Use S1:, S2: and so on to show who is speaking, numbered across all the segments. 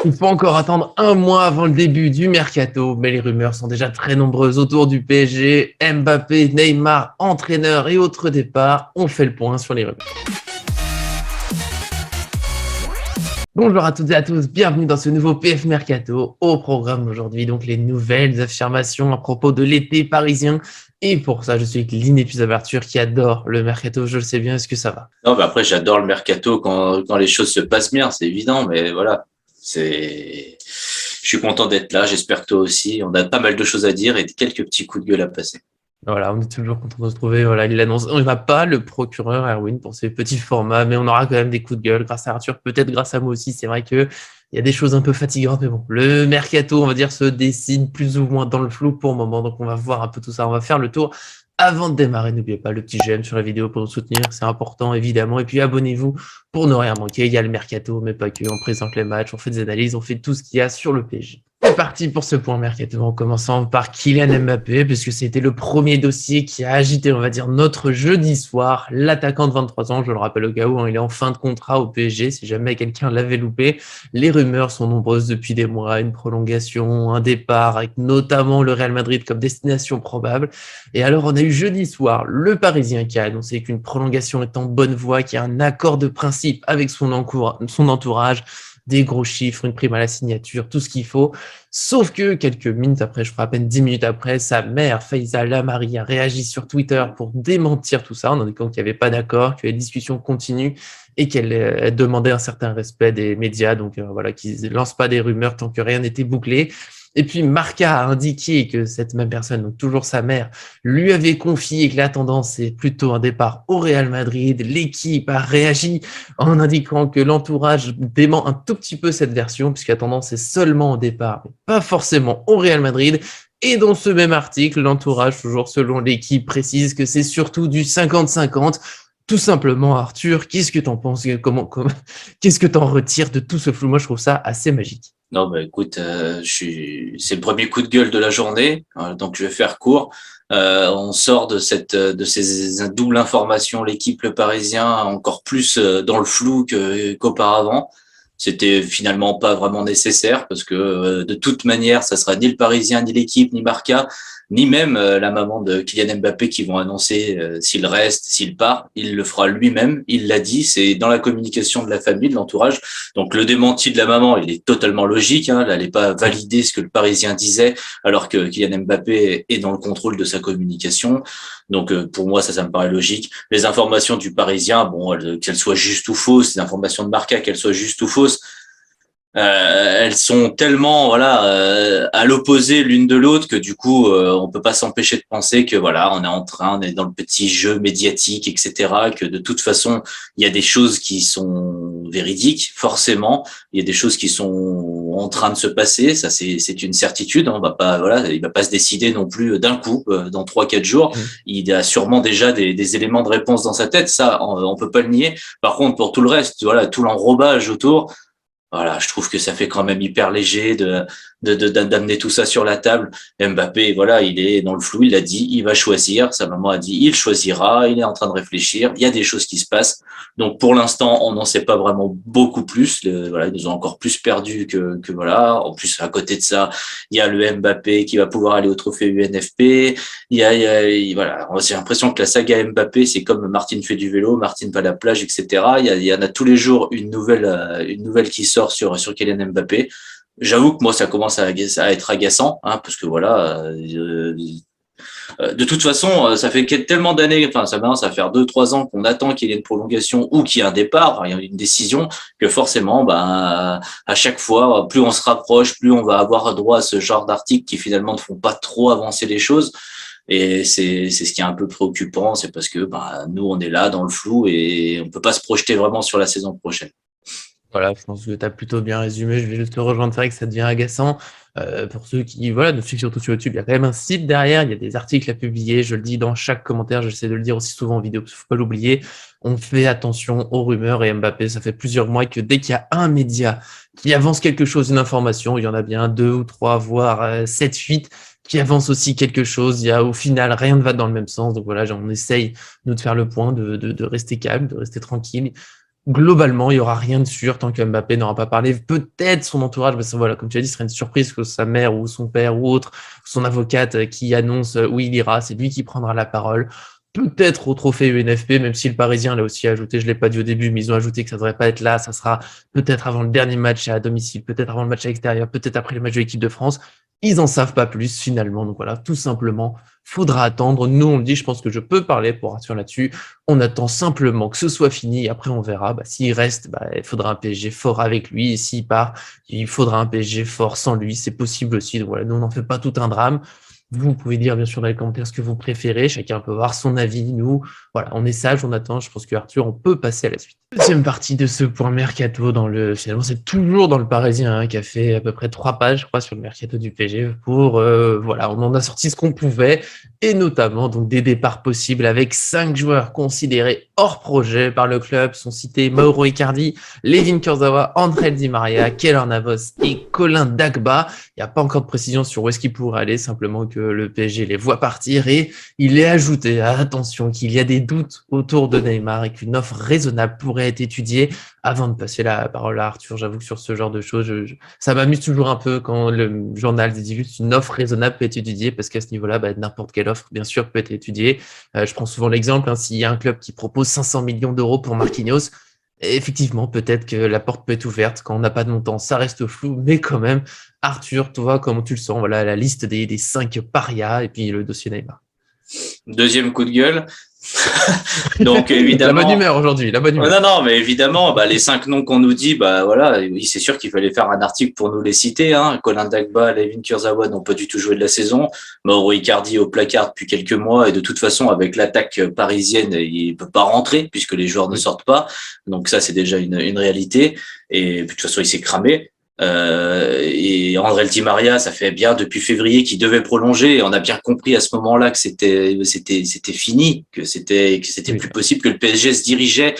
S1: Il faut encore attendre un mois avant le début du mercato, mais les rumeurs sont déjà très nombreuses autour du PSG. Mbappé, Neymar, entraîneurs et autres départs. On fait le point sur les rumeurs. Bonjour à toutes et à tous, bienvenue dans ce nouveau PF Mercato. Au programme aujourd'hui, donc les nouvelles affirmations à propos de l'été parisien. Et pour ça, je suis avec l'inépuisable Arthur qui adore le mercato, je le sais bien, est-ce que ça va?
S2: Non, mais après, j'adore le mercato quand les choses se passent bien, c'est évident, mais voilà. Je suis content d'être là, j'espère que toi aussi. On a pas mal de choses à dire et quelques petits coups de gueule à passer.
S1: Voilà, on est toujours content de se trouver. Voilà, il l'annonce. On n'a pas le procureur Erwin pour ces petits formats, mais on aura quand même des coups de gueule grâce à Arthur, peut-être grâce à moi aussi. C'est vrai que il y a des choses un peu fatigantes, mais bon, le mercato, on va dire, se dessine plus ou moins dans le flou pour le moment. Donc, on va voir un peu tout ça. On va faire le tour. Avant de démarrer, n'oubliez pas le petit j'aime sur la vidéo pour nous soutenir, c'est important évidemment. Et puis abonnez-vous pour ne rien manquer. Il y a le mercato, mais pas que. On présente les matchs, on fait des analyses, on fait tout ce qu'il y a sur le PSG. C'est parti pour ce point mercato, en commençant par Kylian Mbappé, puisque c'était le premier dossier qui a agité, on va dire, notre jeudi soir. L'attaquant de 23 ans, je le rappelle au cas où, il est en fin de contrat au PSG, si jamais quelqu'un l'avait loupé. Les rumeurs sont nombreuses depuis des mois, une prolongation, un départ, avec notamment le Real Madrid comme destination probable. Et alors, on a eu jeudi soir le Parisien qui a annoncé qu'une prolongation est en bonne voie, qu'il y a un accord de principe avec son entourage, des gros chiffres, une prime à la signature, tout ce qu'il faut. Sauf que quelques minutes après, je crois à peine 10 minutes après, sa mère, Faiza Lamari, a réagi sur Twitter pour démentir tout ça en indiquant qu'il n'y avait pas d'accord, que les discussions continuent et qu'elle demandait un certain respect des médias, donc voilà, qu'ils ne lancent pas des rumeurs tant que rien n'était bouclé. Et puis Marca a indiqué que cette même personne, donc toujours sa mère, lui avait confié que la tendance est plutôt un départ au Real Madrid. L'équipe a réagi en indiquant que l'entourage dément un tout petit peu cette version, puisque la tendance est seulement au départ, mais pas forcément au Real Madrid. Et dans ce même article, l'entourage, toujours selon l'équipe, précise que c'est surtout du 50-50. Tout simplement, Arthur, qu'est-ce que t'en penses? Qu'est-ce que t'en retires de tout ce flou? Moi, je trouve ça assez magique.
S2: Non, bah écoute, c'est le premier coup de gueule de la journée, donc je vais faire court. On sort de ces doubles informations, l'équipe, le Parisien, encore plus dans le flou qu'auparavant. C'était finalement pas vraiment nécessaire parce que de toute manière, ça sera ni le Parisien, ni l'équipe, ni Marca, ni même la maman de Kylian Mbappé qui vont annoncer s'il reste, s'il part. Il le fera lui-même. Il l'a dit. C'est dans la communication de la famille, de l'entourage. Donc le démenti de la maman, il est totalement logique. Elle n'allait pas valider ce que le Parisien disait, alors que Kylian Mbappé est dans le contrôle de sa communication. Donc pour moi, ça me paraît logique. Les informations du Parisien, bon, qu'elles soient justes ou fausses, les informations de Marca, qu'elles soient justes ou fausses, elles sont tellement à l'opposé l'une de l'autre que du coup on peut pas s'empêcher de penser que voilà on est dans le petit jeu médiatique, etc., que de toute façon il y a des choses qui sont véridiques, forcément il y a des choses qui sont en train de se passer, ça c'est une certitude, on va pas il va pas se décider non plus d'un coup dans 3-4 jours. Il y a sûrement déjà des éléments de réponse dans sa tête, ça on peut pas le nier. Par contre pour tout le reste, tout l'enrobage autour, voilà, je trouve que ça fait quand même hyper léger d'amener tout ça sur la table. Mbappé, voilà, il est dans le flou, il l'a dit, il va choisir. Sa maman a dit, il choisira, il est en train de réfléchir. Il y a des choses qui se passent. Donc, pour l'instant, on n'en sait pas vraiment beaucoup plus. Voilà, ils nous ont encore plus perdu que voilà. En plus, à côté de ça, il y a le Mbappé qui va pouvoir aller au trophée UNFP. Voilà, j'ai l'impression que la saga Mbappé, c'est comme Martine fait du vélo, Martine va à la plage, etc. Il y en a tous les jours une nouvelle qui sort sur Kylian Mbappé. J'avoue que moi, ça commence à être agaçant, parce que voilà, de toute façon, ça fait tellement d'années, enfin, ça va faire 2-3 ans qu'on attend qu'il y ait une prolongation ou qu'il y ait un départ, il y a une décision, que forcément, à chaque fois, plus on se rapproche, plus on va avoir droit à ce genre d'articles qui finalement ne font pas trop avancer les choses. Et c'est ce qui est un peu préoccupant, c'est parce que nous, on est là dans le flou et on peut pas se projeter vraiment sur la saison prochaine.
S1: Voilà, je pense que tu as plutôt bien résumé. Je vais juste te rejoindre. C'est vrai que ça devient agaçant. Pour ceux qui nous suivent surtout sur YouTube, il y a quand même un site derrière, il y a des articles à publier. Je le dis dans chaque commentaire, j'essaie de le dire aussi souvent en vidéo, parce qu'il ne faut pas l'oublier. On fait attention aux rumeurs et Mbappé, ça fait plusieurs mois que dès qu'il y a un média qui avance quelque chose, une information, il y en a bien 2 ou 3, voire 7, 8 qui avance aussi quelque chose. Il y a au final rien ne va dans le même sens. Donc voilà, on essaye nous de faire le point, de rester calme, de rester tranquille. globalement, il y aura rien de sûr tant que Mbappé n'aura pas parlé. Peut-être son entourage, mais ça, voilà, comme tu as dit, ce serait une surprise que sa mère ou son père ou autre, son avocate qui annonce où il ira, c'est lui qui prendra la parole. Peut-être au trophée UNFP, même si le Parisien l'a aussi ajouté, je l'ai pas dit au début, mais ils ont ajouté que ça devrait pas être là, ça sera peut-être avant le dernier match à domicile, peut-être avant le match à l'extérieur, peut-être après le match de l'équipe de France. Ils en savent pas plus finalement, donc voilà, tout simplement, faudra attendre. Nous, on le dit, je pense que je peux parler pour Arthur là-dessus. On attend simplement que ce soit fini, et après on verra. S'il reste, il faudra un PSG fort avec lui, et s'il part, il faudra un PSG fort sans lui, c'est possible aussi. Donc voilà, nous on n'en fait pas tout un drame. Vous pouvez dire bien sûr dans les commentaires ce que vous préférez, chacun peut avoir son avis. Nous, voilà, on est sage, on attend. Je pense que Arthur, on peut passer à la suite. Deuxième partie de ce point mercato finalement, c'est toujours dans le Parisien qui a fait à peu près 3 pages, je crois, sur le mercato du PSG pour, voilà, on en a sorti ce qu'on pouvait et notamment donc des départs possibles avec 5 joueurs considérés hors projet par le club. Sont cités Mauro Icardi, Layvin Kurzawa, André Di Maria, Keylor Navas et Colin Dagba. Il n'y a pas encore de précision sur où est-ce qu'ils pourraient aller, simplement que le PSG les voit partir et il est ajouté, attention, qu'il y a des doutes autour de Neymar et qu'une offre raisonnable pourrait être étudiée. Avant de passer la parole à Arthur, j'avoue que sur ce genre de choses, ça m'amuse toujours un peu quand le journal dit juste une offre raisonnable peut être étudiée, parce qu'à ce niveau-là, n'importe quelle offre, bien sûr, peut être étudiée. Je prends souvent l'exemple, s'il y a un club qui propose 500 millions d'euros pour Marquinhos, effectivement, peut-être que la porte peut être ouverte. Quand on n'a pas de montant, ça reste flou, mais quand même, Arthur, toi, comment tu le sens? Voilà, la liste des 5 parias et puis le dossier Neymar.
S2: Deuxième coup de gueule. Donc évidemment.
S1: La bonne humeur aujourd'hui, la bonne humeur.
S2: Non, mais évidemment, les 5 noms qu'on nous dit, voilà, oui, c'est sûr qu'il fallait faire un article pour nous les citer. Colin Dagba, Layvin Kurzawa n'ont pas du tout joué de la saison. Mauro Icardi au placard depuis quelques mois et de toute façon, avec l'attaque parisienne, il peut pas rentrer puisque les joueurs ne sortent pas. Donc ça, c'est déjà une réalité. Et de toute façon, il s'est cramé. Et André Di Maria, ça fait bien depuis février qu'il devait prolonger. Et on a bien compris à ce moment-là que c'était fini, que c'était plus possible, que le PSG se dirigeait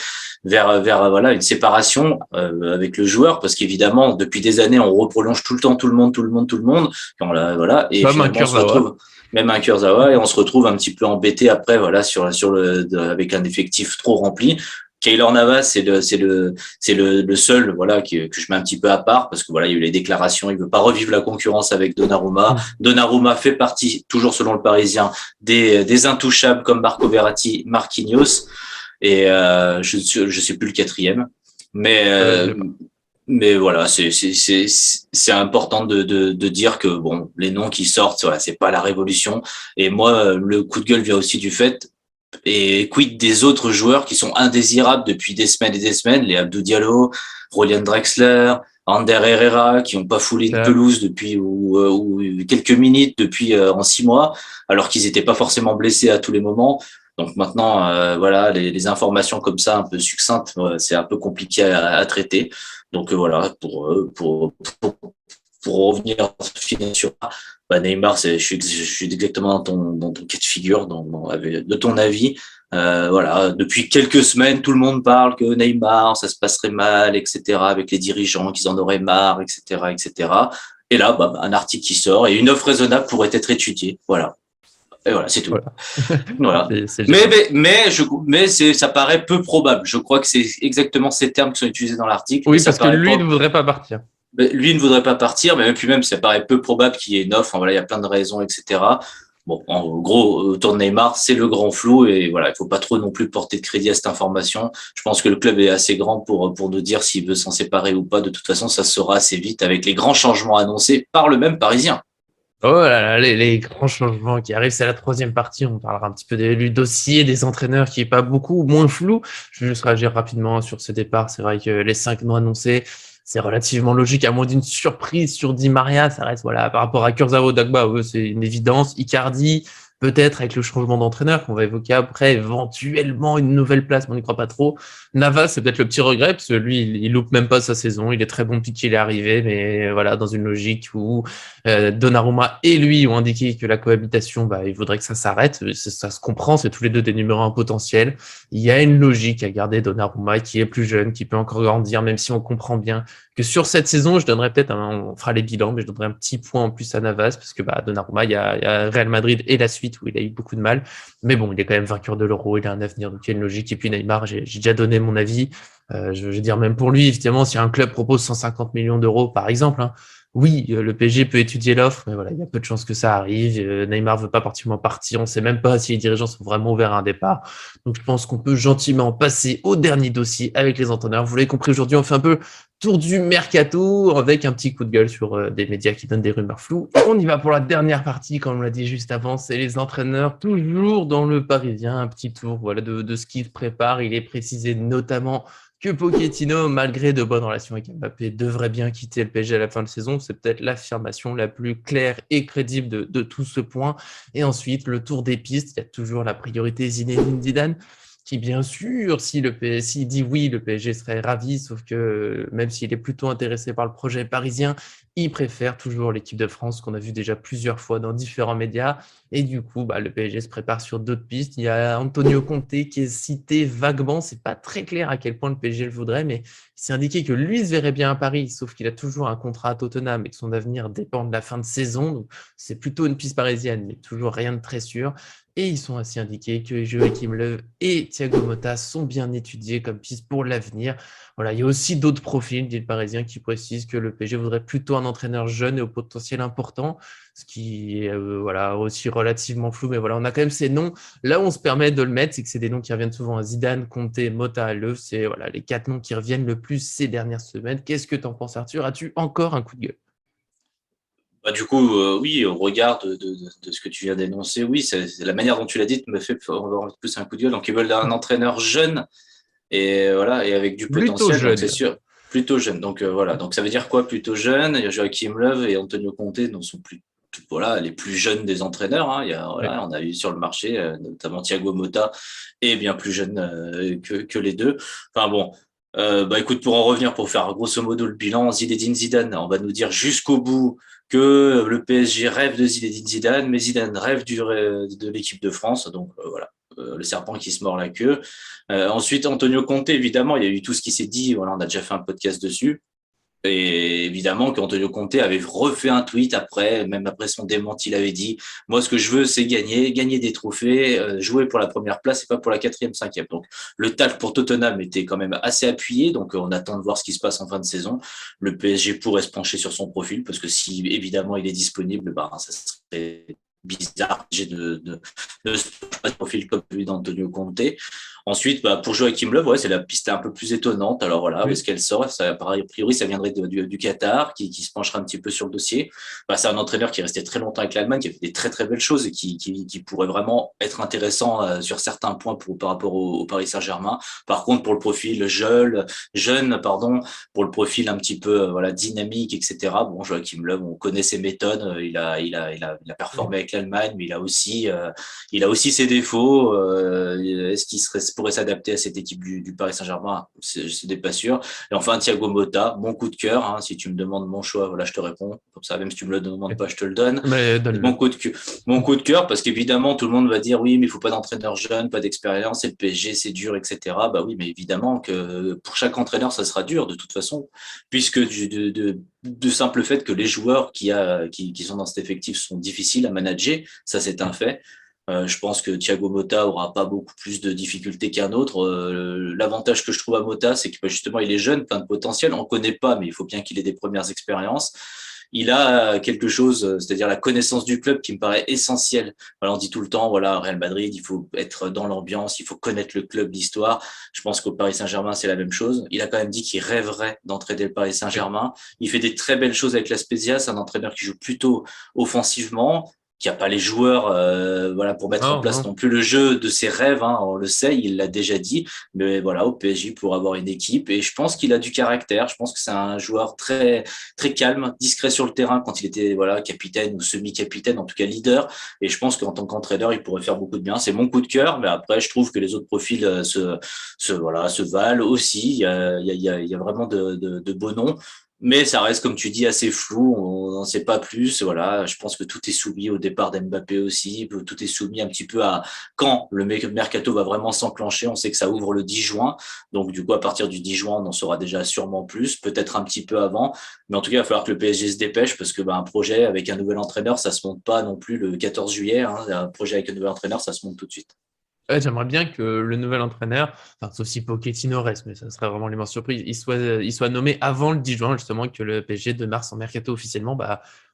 S2: vers voilà une séparation avec le joueur, parce qu'évidemment depuis des années on reprolonge tout le temps tout le monde. Voilà, et
S1: même
S2: finalement on se retrouve même un Kurzawa et on se retrouve un petit peu embêté après, voilà, avec un effectif trop rempli. Keylor Navas, c'est le seul, voilà, que je mets un petit peu à part, parce que voilà, il y a eu les déclarations, il veut pas revivre la concurrence avec Donnarumma. Donnarumma fait partie, toujours selon le Parisien, des intouchables comme Marco Verratti, Marquinhos, et je sais plus le quatrième, mais voilà, c'est important de dire que bon, les noms qui sortent, voilà, c'est pas la révolution. Et moi, le coup de gueule vient aussi du fait. Et quid des autres joueurs qui sont indésirables depuis des semaines et des semaines, les Abdou Diallo, Rolian Drexler, Ander Herrera, qui n'ont pas foulé une pelouse depuis ou quelques minutes depuis en 6 mois, alors qu'ils n'étaient pas forcément blessés à tous les moments. Donc maintenant, voilà, les informations comme ça, un peu succinctes, c'est un peu compliqué à traiter. Donc voilà, pour revenir sur Neymar, je suis exactement dans ton cas de figure, de ton avis. Voilà, depuis quelques semaines, tout le monde parle que Neymar, ça se passerait mal, etc., avec les dirigeants, qu'ils en auraient marre, etc., etc. Et là, un article qui sort et une offre raisonnable pourrait être étudiée. Voilà. Et voilà, c'est tout. Voilà. Mais ça paraît peu probable. Je crois que c'est exactement ces termes qui sont utilisés dans l'article.
S1: Oui, parce que lui ne voudrait pas partir.
S2: Lui ne voudrait pas partir, mais même, ça paraît peu probable qu'il y ait une offre. Voilà, il y a plein de raisons, etc. Bon, en gros, autour de Neymar, c'est le grand flou et voilà, il faut pas trop non plus porter de crédit à cette information. Je pense que le club est assez grand pour nous dire s'il veut s'en séparer ou pas. De toute façon, ça se saura assez vite avec les grands changements annoncés par le même Parisien.
S1: Oh là là, les grands changements qui arrivent, c'est la 3e partie. On parlera un petit peu du dossier des entraîneurs qui est pas beaucoup, moins flou. Je vais juste réagir rapidement sur ce départ. C'est vrai que les 5 noms annoncés, c'est relativement logique, à moins d'une surprise sur Di Maria. Ça reste, voilà, par rapport à Kurzawa, Dagba, c'est une évidence. Icardi, peut-être avec le changement d'entraîneur qu'on va évoquer après, éventuellement une nouvelle place, mais on n'y croit pas trop. Navas, c'est peut-être le petit regret, parce que lui, il loupe même pas sa saison. Il est très bon depuis qu'il est arrivé, mais voilà, dans une logique où Donnarumma et lui ont indiqué que la cohabitation, il faudrait que ça s'arrête. Ça se comprend, c'est tous les deux des numéros 1 potentiels. Il y a une logique à garder Donnarumma, qui est plus jeune, qui peut encore grandir, même si on comprend bien que sur cette saison, je donnerais peut-être, on fera les bilans, mais je donnerais un petit point en plus à Navas, parce que Donnarumma, il y a Real Madrid et la suite où il a eu beaucoup de mal. Mais bon, il est quand même vainqueur de l'Euro, il a un avenir, donc il y a une logique. Et puis Neymar, j'ai déjà donné mon avis. Je veux dire, même pour lui, évidemment, si un club propose 150 millions d'euros, par exemple, hein, oui, le PSG peut étudier l'offre, mais voilà, il y a peu de chances que ça arrive. Neymar veut pas particulièrement partir. On sait même pas si les dirigeants sont vraiment ouverts à un départ. Donc, je pense qu'on peut gentiment passer au dernier dossier avec les entraîneurs. Vous l'avez compris, aujourd'hui, on fait un peu tour du mercato avec un petit coup de gueule sur des médias qui donnent des rumeurs floues. On y va pour la dernière partie, comme on l'a dit juste avant, c'est les entraîneurs, toujours dans le Parisien. Un petit tour, voilà, de ce qu'ils préparent. Il est précisé notamment que Pochettino, malgré de bonnes relations avec Mbappé, devrait bien quitter le PSG à la fin de saison. C'est peut-être l'affirmation la plus claire et crédible de tout ce point. Et ensuite, le tour des pistes, il y a toujours la priorité Zinedine Zidane, qui bien sûr, si le PSG dit oui, le PSG serait ravi, sauf que même s'il est plutôt intéressé par le projet parisien, il préfère toujours l'équipe de France qu'on a vu déjà plusieurs fois dans différents médias. Et du coup, le PSG se prépare sur d'autres pistes. Il y a Antonio Conte qui est cité vaguement. C'est pas très clair à quel point le PSG le voudrait, mais c'est indiqué que lui se verrait bien à Paris, sauf qu'il a toujours un contrat à Tottenham et que son avenir dépend de la fin de saison. Donc, c'est plutôt une piste parisienne, mais toujours rien de très sûr. Et ils sont ainsi indiqués que Joachim Löw et Thiago Motta sont bien étudiés comme piste pour l'avenir. Voilà, il y a aussi d'autres profils, dit le Parisien, qui précisent que le PSG voudrait plutôt un entraîneur jeune et au potentiel important, ce qui est aussi relativement flou. Mais voilà, on a quand même ces noms. Là où on se permet de le mettre, c'est que c'est des noms qui reviennent souvent à Zidane, Conte, Motta, Löw. C'est les 4 noms qui reviennent le plus ces dernières semaines. Qu'est-ce que tu en penses, Arthur? As-tu encore un coup de gueule?
S2: Du coup, oui, au regard de ce que tu viens d'énoncer, oui, c'est la manière dont tu l'as dit me fait avoir plus un coup de gueule. Donc, ils veulent un entraîneur jeune et voilà, et avec du
S1: Plutôt
S2: potentiel. Donc, c'est
S1: jeune.
S2: sûr, plutôt jeune. Donc, voilà. Donc, ça veut dire quoi, plutôt jeune? Il y a Joachim Löw et Antonio Conte, donc sont plus, voilà, les plus jeunes des entraîneurs. Hein.
S1: Oui.
S2: On a eu sur le marché, notamment Thiago Motta, et bien plus jeune que les deux. Enfin bon. Écoute, pour en revenir, pour faire grosso modo le bilan, Zinedine Zidane, on va nous dire jusqu'au bout que le PSG rêve de Zinedine Zidane, mais Zidane rêve de l'équipe de France. Donc voilà, le serpent qui se mord la queue. Ensuite, Antonio Conte, évidemment, il y a eu tout ce qui s'est dit. Voilà, on a déjà fait un podcast dessus. Et évidemment qu'Antonio Conte avait refait un tweet après, même après son démenti, il avait dit, moi, ce que je veux, c'est gagner des trophées, jouer pour la première place et pas pour la quatrième, cinquième. Donc, le taf pour Tottenham était quand même assez appuyé. Donc, on attend de voir ce qui se passe en fin de saison. Le PSG pourrait se pencher sur son profil parce que si, évidemment, il est disponible, ça serait bizarre de se pas de profil comme celui d'Antonio Conte. Ensuite, pour Joachim Löw, c'est la piste un peu plus étonnante. Alors voilà, où
S1: Oui.
S2: est-ce qu'elle sort? A priori, ça viendrait du Qatar, qui se penchera un petit peu sur le dossier. C'est un entraîneur qui est resté très longtemps avec l'Allemagne, qui a fait des très très belles choses et qui pourrait vraiment être intéressant sur certains points par rapport au Paris Saint-Germain. Par contre, pour le profil jeune, pour le profil un petit peu dynamique, etc. Bon, Joachim Löw, on connaît ses méthodes. Il a performé avec l'Allemagne, mais il a aussi ses défauts. Est-ce qu'il pourrait s'adapter à cette équipe du Paris Saint-Germain? Ce n'est pas sûr. Et enfin, Thiago Motta, bon coup de cœur. Hein, si tu me demandes mon choix, voilà, je te réponds. Comme ça, même si tu me le demandes pas, je te le donne.
S1: Mais
S2: Bon
S1: donne-le.
S2: coup de cœur, parce qu'évidemment, tout le monde va dire oui, mais il faut pas d'entraîneur jeune, pas d'expérience, et le PSG, c'est dur, etc. Bah oui, mais évidemment que pour chaque entraîneur, ça sera dur de toute façon, puisque de simple fait que les joueurs qui sont dans cet effectif sont difficiles à manager, ça c'est un fait. Je pense que Thiago Motta aura pas beaucoup plus de difficultés qu'un autre. L'avantage que je trouve à Motta, c'est que justement il est jeune, plein de potentiel. On connaît pas, mais il faut bien qu'il ait des premières expériences. Il a quelque chose, c'est-à-dire la connaissance du club qui me paraît essentielle. Voilà, on dit tout le temps, voilà, Real Madrid, il faut être dans l'ambiance, il faut connaître le club, l'histoire. Je pense qu'au Paris Saint-Germain, c'est la même chose. Il a quand même dit qu'il rêverait d'entraîner le Paris Saint-Germain. Il fait des très belles choses avec la Spezia. C'est un entraîneur qui joue plutôt offensivement, qui a pas les joueurs pour mettre en
S1: Non,
S2: place
S1: non.
S2: non plus le jeu de ses rêves, hein, on le sait, il l'a déjà dit, mais voilà, au PSG pour avoir une équipe, et je pense qu'il a du caractère, je pense que c'est un joueur très très calme, discret sur le terrain quand il était capitaine ou semi-capitaine, en tout cas leader, et je pense qu'en tant qu'entraîneur, il pourrait faire beaucoup de bien. C'est mon coup de cœur, mais après je trouve que les autres profils se valent aussi. Il y a vraiment de beaux noms. Mais ça reste, comme tu dis, assez flou. On n'en sait pas plus. Voilà, je pense que tout est soumis au départ d'Mbappé aussi. Tout est soumis un petit peu à quand le mercato va vraiment s'enclencher. On sait que ça ouvre le 10 juin. Donc, du coup, à partir du 10 juin, on en saura déjà sûrement plus, peut-être un petit peu avant. Mais en tout cas, il va falloir que le PSG se dépêche parce que, un projet avec un nouvel entraîneur, ça se monte pas non plus le 14 juillet, hein. Un projet avec un nouvel entraîneur, ça se monte tout de suite.
S1: Ouais, j'aimerais bien que le nouvel entraîneur, enfin, sauf si Pochettino reste, mais ça serait vraiment l'immense surprise, il soit nommé avant le 10 juin, justement, que le PSG de mars en mercato officiellement,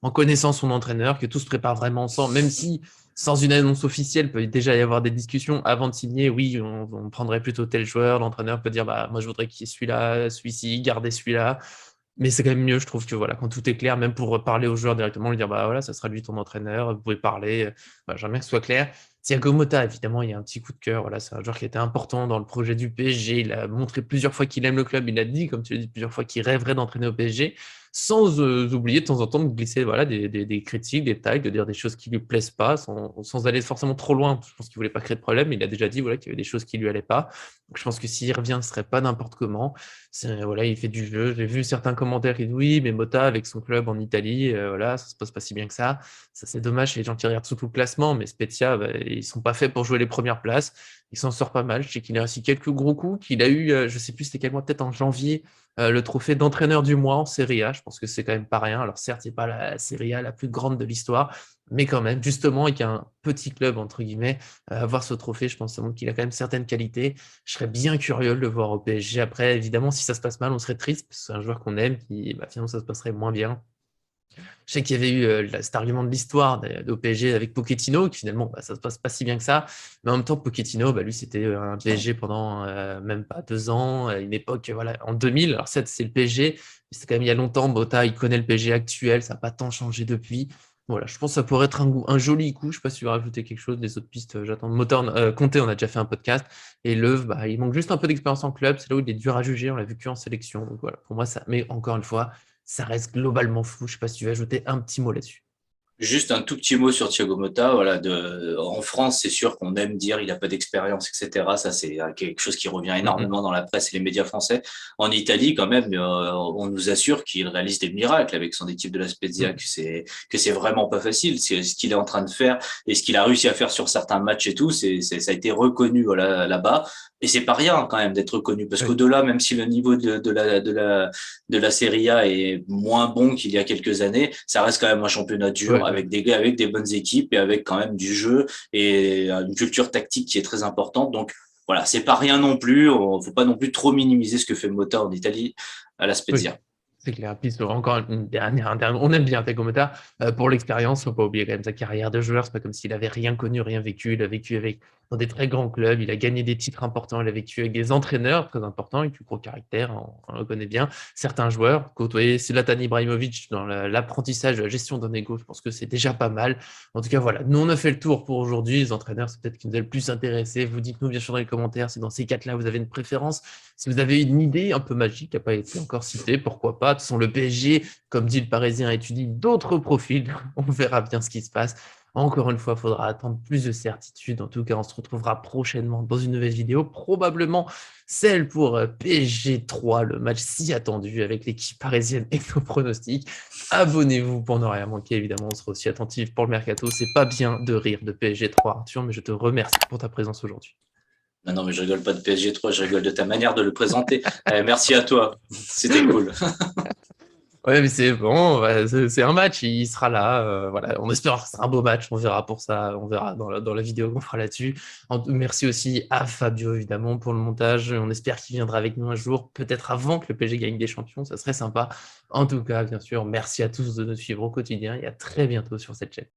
S1: en connaissant son entraîneur, que tout se prépare vraiment ensemble, même si sans une annonce officielle, peut déjà y avoir des discussions avant de signer. Oui, on prendrait plutôt tel joueur, l'entraîneur peut dire, moi je voudrais qu'il y ait celui-là, celui-ci, garder celui-là. Mais c'est quand même mieux, je trouve, que voilà, quand tout est clair, même pour parler aux joueurs directement, lui dire, voilà, ça sera lui ton entraîneur, vous pouvez parler. J'aimerais bien que ce soit clair. Thiago Motta, évidemment, il y a un petit coup de cœur. Voilà, c'est un joueur qui était important dans le projet du PSG. Il a montré plusieurs fois qu'il aime le club. Il a dit, comme tu l'as dit plusieurs fois, qu'il rêverait d'entraîner au PSG, sans oublier de temps en temps de glisser voilà, des critiques, des tags, de dire des choses qui lui plaisent pas, sans aller forcément trop loin. Je pense qu'il voulait pas créer de problème. Il a déjà dit voilà, qu'il y avait des choses qui lui allaient pas. Donc, je pense que s'il revient, ce serait pas n'importe comment. Voilà, il fait du jeu. J'ai vu certains commentaires qui disent oui, mais Motta avec son club en Italie, voilà, ça se passe pas si bien que ça. Ça, c'est dommage chez les gens qui regardent surtout le classement, mais Spezia, ils sont pas faits pour jouer les premières places. Il s'en sort pas mal. Je sais qu'il a réussi quelques gros coups, qu'il a eu, je sais plus c'était quel mois, peut-être en janvier, le trophée d'entraîneur du mois en Serie A. Je pense que c'est quand même pas rien. Alors certes, c'est pas la Serie A la plus grande de l'histoire, mais quand même, justement, avec un petit club, entre guillemets, avoir ce trophée, je pense que ça montre qu'il a quand même certaines qualités. Je serais bien curieux de le voir au PSG. Après, évidemment, si ça se passe mal, on serait triste, parce que c'est un joueur qu'on aime, qui finalement, ça se passerait moins bien. Je sais qu'il y avait eu cet argument de l'histoire au PSG avec Pochettino, qui finalement, ça se passe pas si bien que ça. Mais en même temps, Pochettino, lui, c'était un PSG pendant même pas 2 ans, à une époque, voilà, en 2000. Alors, certes, c'est le PSG, mais c'est quand même il y a longtemps. Botta, il connaît le PSG actuel, ça n'a pas tant changé depuis. Voilà, je pense que ça pourrait être un joli coup. Je ne sais pas si tu veux rajouter quelque chose, des autres pistes. J'attends. Conte, on a déjà fait un podcast. Et Löw, il manque juste un peu d'expérience en club. C'est là où il est dur à juger. On l'a vu qu'en sélection. Donc voilà, pour moi, ça. Mais encore une fois, ça reste globalement flou. Je ne sais pas si tu veux ajouter un petit mot là-dessus.
S2: Juste un tout petit mot sur Thiago Motta. Voilà, en France, c'est sûr qu'on aime dire il n'a pas d'expérience, etc. Ça, c'est quelque chose qui revient énormément dans la presse et les médias français. En Italie, quand même, on nous assure qu'il réalise des miracles avec son équipe de la Spezia, que c'est vraiment pas facile. C'est ce qu'il est en train de faire et ce qu'il a réussi à faire sur certains matchs et tout. Ça a été reconnu, voilà, là-bas. Et c'est pas rien quand même d'être reconnu parce
S1: Oui,
S2: qu'au-delà, même si le niveau de la Serie A est moins bon qu'il y a quelques années, ça reste quand même un championnat dur
S1: ouais,
S2: avec avec des bonnes équipes et avec quand même du jeu et une culture tactique qui est très importante. Donc voilà, c'est pas rien non plus. Faut pas non plus trop minimiser ce que fait Motta en Italie à la
S1: oui.
S2: Spezia.
S1: C'est clair. Puis encore un dernier. On aime bien Thiago Motta pour l'expérience. Faut pas oublier quand même sa carrière de joueur. C'est pas comme s'il avait rien connu, rien vécu. Il a vécu dans des très grands clubs. Il a gagné des titres importants. Il a vécu avec des entraîneurs très importants, avec du gros caractère. On le connaît bien. Certains joueurs, côtoyer Zlatan Ibrahimovic dans l'apprentissage de la gestion d'un ego, je pense que c'est déjà pas mal. En tout cas, voilà. Nous, on a fait le tour pour aujourd'hui. Les entraîneurs, c'est peut-être qui nous a le plus intéressé. Vous dites-nous bien sûr dans les commentaires si dans ces quatre-là, vous avez une préférence. Si vous avez une idée un peu magique qui n'a pas été encore citée, pourquoi pas. De toute façon, le PSG, comme dit le Parisien, étudie d'autres profils. On verra bien ce qui se passe. Encore une fois, il faudra attendre plus de certitude. En tout cas, on se retrouvera prochainement dans une nouvelle vidéo, probablement celle pour PSG 3, le match si attendu avec l'équipe parisienne et nos pronostics. Abonnez-vous pour ne rien manquer. Évidemment, on sera aussi attentif pour le mercato. C'est pas bien de rire de PSG 3, Arthur, mais je te remercie pour ta présence aujourd'hui.
S2: Non, non, mais je rigole pas de PSG 3, je rigole de ta manière de le présenter. Merci à toi. C'était cool.
S1: Ouais, mais c'est bon, c'est un match, il sera là. Voilà, on espère que c'est un beau match, on verra pour ça, on verra dans la vidéo qu'on fera là-dessus. Merci aussi à Fabio, évidemment, pour le montage. On espère qu'il viendra avec nous un jour, peut-être avant que le PSG gagne des champions, ça serait sympa. En tout cas, bien sûr, merci à tous de nous suivre au quotidien et à très bientôt sur cette chaîne.